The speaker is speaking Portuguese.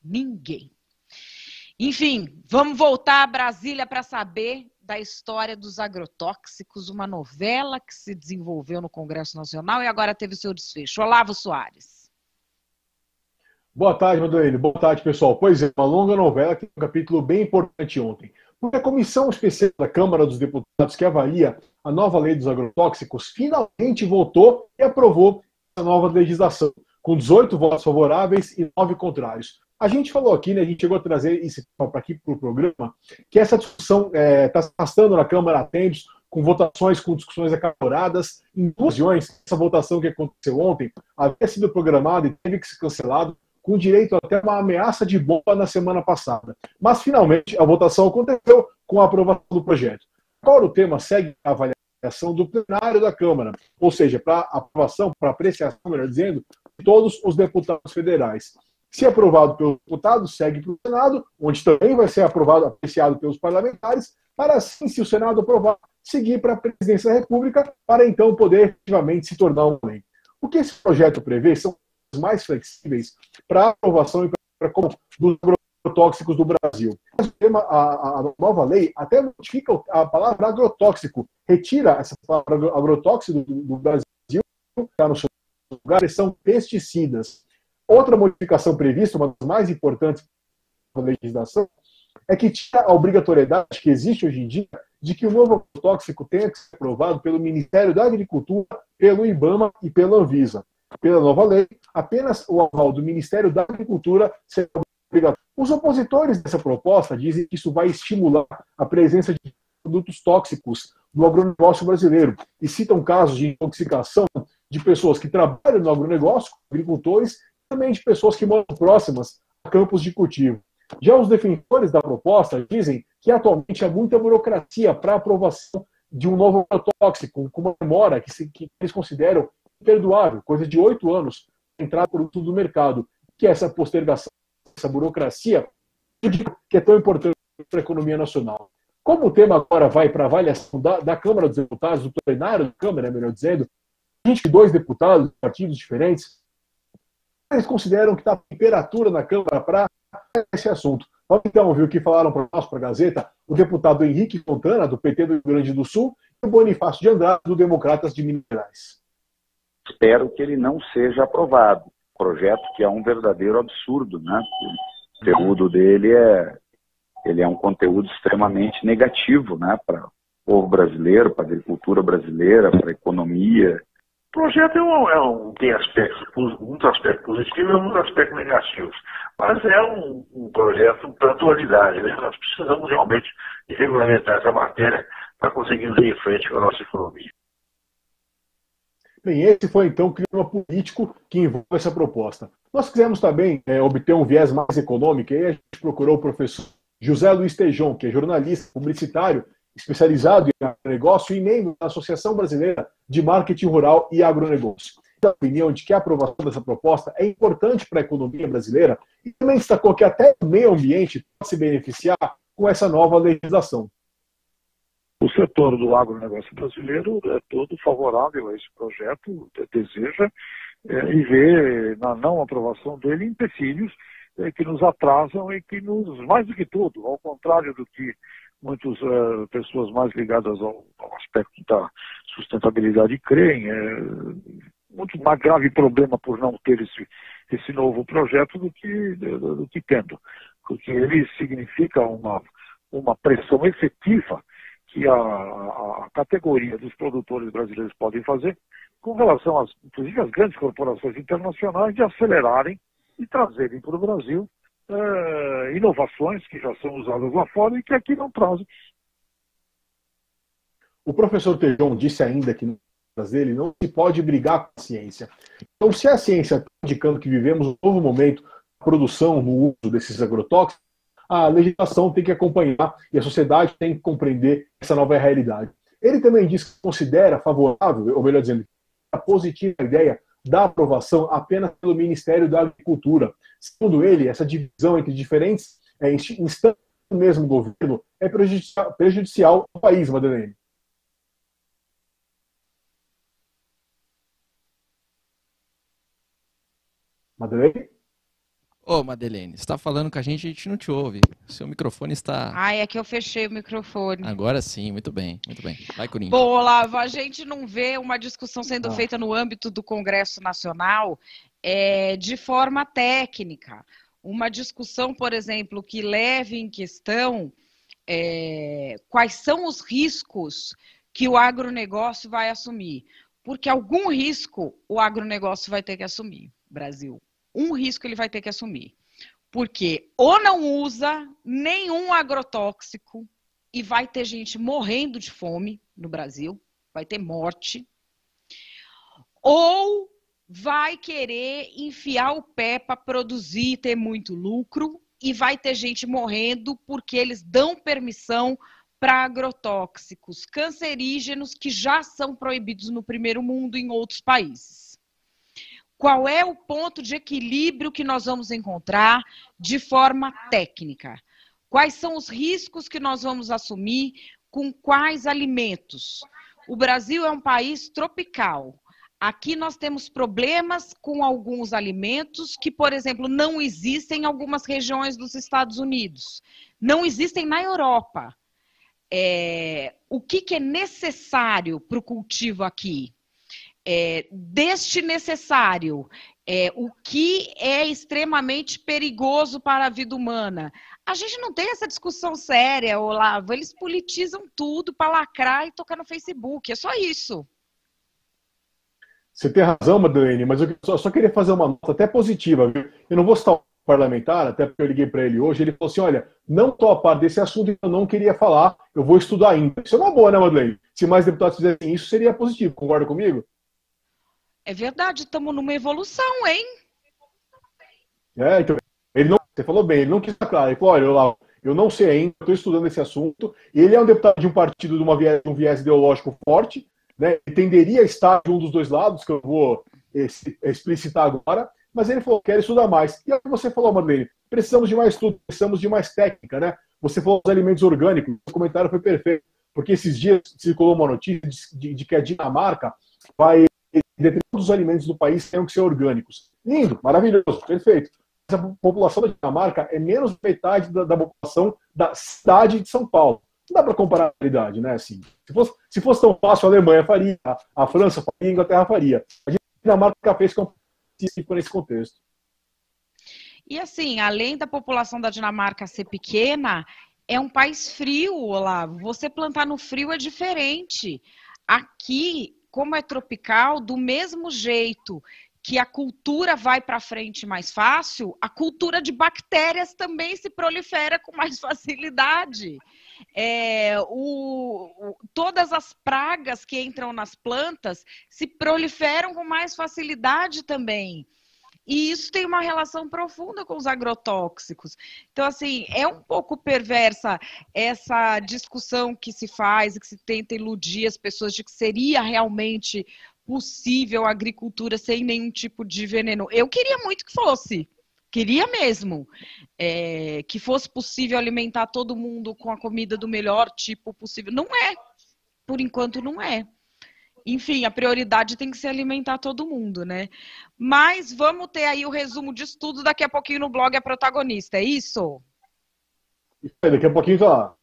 Ninguém. Enfim, vamos voltar a Brasília para saber da história dos agrotóxicos, uma novela que se desenvolveu no Congresso Nacional e agora teve seu desfecho. Olavo Soares. Boa tarde, Madalene. Boa tarde, pessoal. Pois é, uma longa novela que tem um capítulo bem importante ontem. Porque a Comissão Especial da Câmara dos Deputados, que avalia a nova lei dos agrotóxicos, finalmente votou e aprovou a nova legislação, com 18 votos favoráveis e 9 contrários. A gente falou aqui, né, a gente chegou a trazer esse tema para aqui para o programa, que essa discussão está se arrastando na Câmara há tempos, com votações, com discussões acaloradas. Em duas ocasiões, essa votação que aconteceu ontem havia sido programada e teve que ser cancelado, com direito até uma ameaça de bomba na semana passada. Mas, finalmente, a votação aconteceu com a aprovação do projeto. Agora o tema segue a avaliação do plenário da Câmara, ou seja, para aprovação, para apreciação, melhor dizendo, de todos os deputados federais. Se aprovado pelos deputados, segue para o Senado, onde também vai ser aprovado, apreciado pelos parlamentares, para assim, se o Senado aprovar, seguir para a Presidência da República, para então poder efetivamente se tornar uma lei. O que esse projeto prevê são mais flexíveis para aprovação e para dos agrotóxicos do Brasil. A nova lei até modifica a palavra agrotóxico, retira essa palavra agrotóxico do Brasil, está no seu lugar, são pesticidas. Outra modificação prevista, uma das mais importantes da legislação, é que tira a obrigatoriedade que existe hoje em dia de que o novo agrotóxico tenha que ser aprovado pelo Ministério da Agricultura, pelo IBAMA e pela Anvisa. Pela nova lei, apenas o aval do Ministério da Agricultura será obrigatório. Os opositores dessa proposta dizem que isso vai estimular a presença de produtos tóxicos no agronegócio brasileiro e citam casos de intoxicação de pessoas que trabalham no agronegócio, agricultores, e também de pessoas que moram próximas a campos de cultivo. Já os defensores da proposta dizem que atualmente há muita burocracia para a aprovação de um novo agrotóxico, com uma demora que eles consideram imperdoável, coisa de 8 anos para entrar por tudo no mercado, que essa postergação, essa burocracia, que é tão importante para a economia nacional. Como o tema agora vai para a avaliação da Câmara dos Deputados, do plenário da Câmara, melhor dizendo, 22 deputados de partidos diferentes, eles consideram que está a temperatura na Câmara para esse assunto. Vamos então ouvir o que falaram para nós, para a Gazeta, o deputado Henrique Fontana, do PT do Rio Grande do Sul, e o Bonifácio de Andrade, do Democratas de Minas Gerais. Espero que ele não seja aprovado. Projeto que é um verdadeiro absurdo, né? O conteúdo dele ele é um conteúdo extremamente negativo, né? Para o povo brasileiro, para a agricultura brasileira, para a economia. O projeto tem muitos aspectos positivos e muitos aspectos negativos. Mas é um projeto para a atualidade, né? Nós precisamos realmente de regulamentar essa matéria para conseguirmos ir em frente com a nossa economia. Bem, esse foi então o clima político que envolve essa proposta. Nós quisemos também obter um viés mais econômico, e aí a gente procurou o professor José Luiz Tejon, que é jornalista publicitário, especializado em agronegócio e membro da Associação Brasileira de Marketing Rural e Agronegócio. A opinião de que a aprovação dessa proposta é importante para a economia brasileira e também destacou que até o meio ambiente pode se beneficiar com essa nova legislação. O setor do agronegócio brasileiro é todo favorável a esse projeto, deseja e vê na não aprovação dele empecilhos que nos atrasam e que mais do que tudo, ao contrário do que muitas pessoas mais ligadas ao aspecto da sustentabilidade creem, muito mais grave problema por não ter esse novo projeto do que tendo, porque ele significa uma pressão efetiva que a categoria dos produtores brasileiros podem fazer com relação, inclusive, às grandes corporações internacionais de acelerarem e trazerem para o Brasil inovações que já são usadas lá fora e que aqui não trazem. O professor Tejon disse ainda que no caso dele não se pode brigar com a ciência. Então, se a ciência está indicando que vivemos um novo momento na produção, no uso desses agrotóxicos, a legislação tem que acompanhar e a sociedade tem que compreender essa nova realidade. Ele também diz que considera favorável, ou melhor dizendo, positiva a ideia da aprovação apenas pelo Ministério da Agricultura. Segundo ele, essa divisão entre diferentes instâncias do mesmo governo é prejudicial ao país, Madalene. Madalene? Ô, Madeleine, você está falando com a gente não te ouve. O seu microfone está... Ah, é que eu fechei o microfone. Agora sim, muito bem, muito bem. Vai, Corinthians. Bom, Olavo, a gente não vê uma discussão sendo feita no âmbito do Congresso Nacional de forma técnica. Uma discussão, por exemplo, que leve em questão quais são os riscos que o agronegócio vai assumir. Porque algum risco o agronegócio vai ter que assumir, Brasil. Um risco ele vai ter que assumir. Porque ou não usa nenhum agrotóxico e vai ter gente morrendo de fome no Brasil, vai ter morte, ou vai querer enfiar o pé para produzir e ter muito lucro e vai ter gente morrendo porque eles dão permissão para agrotóxicos cancerígenos que já são proibidos no primeiro mundo e em outros países. Qual é o ponto de equilíbrio que nós vamos encontrar de forma técnica? Quais são os riscos que nós vamos assumir com quais alimentos? O Brasil é um país tropical. Aqui nós temos problemas com alguns alimentos que, por exemplo, não existem em algumas regiões dos Estados Unidos. Não existem na Europa. O que é necessário para o cultivo aqui? Deste necessário, o que é extremamente perigoso para a vida humana. A gente não tem essa discussão séria, Olavo. Eles politizam tudo para lacrar e tocar no Facebook. É só isso. Você tem razão, Madeleine, mas eu só queria fazer uma nota até positiva. Viu? Eu não vou citar o parlamentar, até porque eu liguei para ele hoje. Ele falou assim: olha, não estou a par desse assunto, então eu não queria falar, eu vou estudar ainda. Isso é uma boa, né, Madeleine? Se mais deputados fizessem isso, seria positivo. Concorda comigo? É verdade, estamos numa evolução, hein? Então, você falou bem, ele não quis estar claro. Ele falou: olha, eu não sei ainda, estou estudando esse assunto. Ele é um deputado de um partido de um viés ideológico forte, né? Ele tenderia a estar de um dos dois lados, que eu vou explicitar agora, mas ele falou: quero estudar mais. E aí você falou, Madeleine, precisamos de mais estudo, precisamos de mais técnica, né? Você falou dos alimentos orgânicos, o comentário foi perfeito, porque esses dias circulou uma notícia de que a Dinamarca vai dos alimentos do país tenham que ser orgânicos. Lindo, maravilhoso, perfeito. Mas a população da Dinamarca é menos da metade da população da cidade de São Paulo. Não dá para comparar a realidade, né? Assim, se fosse tão fácil, a Alemanha faria, a França faria, a Inglaterra faria. A Dinamarca fez nesse contexto. E assim, além da população da Dinamarca ser pequena, é um país frio, Olavo. Você plantar no frio é diferente. Aqui, como é tropical, do mesmo jeito que a cultura vai para frente mais fácil, a cultura de bactérias também se prolifera com mais facilidade. Todas as pragas que entram nas plantas se proliferam com mais facilidade também. E isso tem uma relação profunda com os agrotóxicos. Então, assim, é um pouco perversa essa discussão que se faz e que se tenta iludir as pessoas de que seria realmente possível a agricultura sem nenhum tipo de veneno. Eu queria muito que fosse. Queria mesmo que fosse possível alimentar todo mundo com a comida do melhor tipo possível. Não é. Por enquanto, não é. Enfim, a prioridade tem que ser alimentar todo mundo, né? Mas vamos ter aí o resumo disso tudo daqui a pouquinho no blog A Protagonista, é isso? Daqui a pouquinho tá lá.